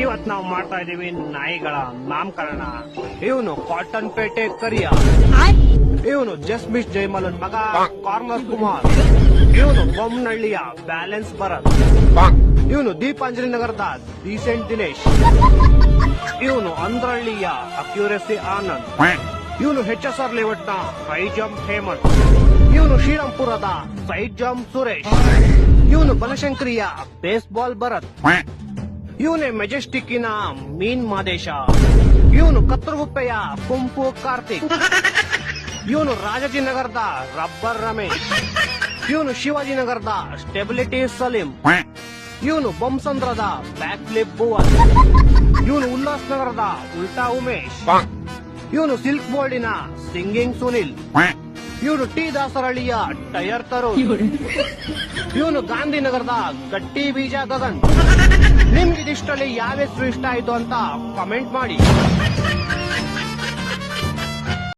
ಇವತ್ ನಾವು ಮಾಡ್ತಾ ಇದೀವಿ ನಾಯಿಗಳ ನಾಮಕರಣ. ಇವನು ಕಾಟನ್ ಪೇಟೆ ಕರಿಯ, ಇವನು ಜಸ್ಮಿಶ್ ಜೈಮಲನ್ ಮಗ ಕಾರ್ನರ್ ಕುಮಾರ್, ಇವನು ಬೊಮ್ಮನಹಳ್ಳಿಯ ಬ್ಯಾಲೆನ್ಸ್ ಭರತ್, ಇವನು ದೀಪಾಂಜಲಿ ನಗರದ ಡೀಸೆಂಟ್ ದಿನೇಶ್, ಇವನು ಅಂದ್ರಹಳ್ಳಿಯ ಅಕ್ಯುರೆಸಿ ಆನಂದ್, ಇವನು HSR ಲೇಔಟ್ನ ಹೈ ಜಂಪ್ ಹೇಮಂತ್, ಇವನು ಶ್ರೀರಾಮ್ಪುರದ ಸೈಡ್ ಜಂಪ್ ಸುರೇಶ್, ಇವನು ಬನಶಂಕರಿಯ ಬೇಸ್ಬಾಲ್ ಭರತ್, ಇವನೇ ಮೆಜೆಸ್ಟಿಕ್ಕಿನ ಮೀನ್ ಮಾದೇಶ, ಇವನು ಕತ್ತರಗುಪ್ಪೆಯ ಕುಂಪು ಕಾರ್ತಿಕ್, ಇವನು ರಾಜಾಜಿನಗರದ ರಬ್ಬರ್ ರಮೇಶ್, ಇವನು ಶಿವಾಜಿನಗರದ ಸ್ಟೆಬಿಲಿಟಿ ಸಲೀಂ, ಇವನು ಬೊಮ್ಮಸಂದ್ರದ ಬ್ಯಾಕ್ ಫ್ಲಿಪ್ ಭುವನ್, ಇವನು ಉಲ್ಲಾಸ್ ನಗರದ ಉಲ್ಟಾ ಉಮೇಶ್, ಇವನು ಸಿಲ್ಕ್ ಬೋರ್ಡಿನ ಸಿಂಗಿಂಗ್ ಸುನಿಲ್, ಇವನು ಟಿ ದಾಸರಹಳ್ಳಿಯ ಟೈರ್ ತರುಣ್, ಇವನು ಗಾಂಧಿನಗರದ ಗಟ್ಟಿ ಬೀಜ ಗಗನ್. ನಿಮ್ಗೆ ಇದಿಷ್ಟರಲ್ಲಿ ಯಾವ ಹೆಸರು ಇಷ್ಟ ಆಯ್ತು ಅಂತ ಕಮೆಂಟ್ ಮಾಡಿ.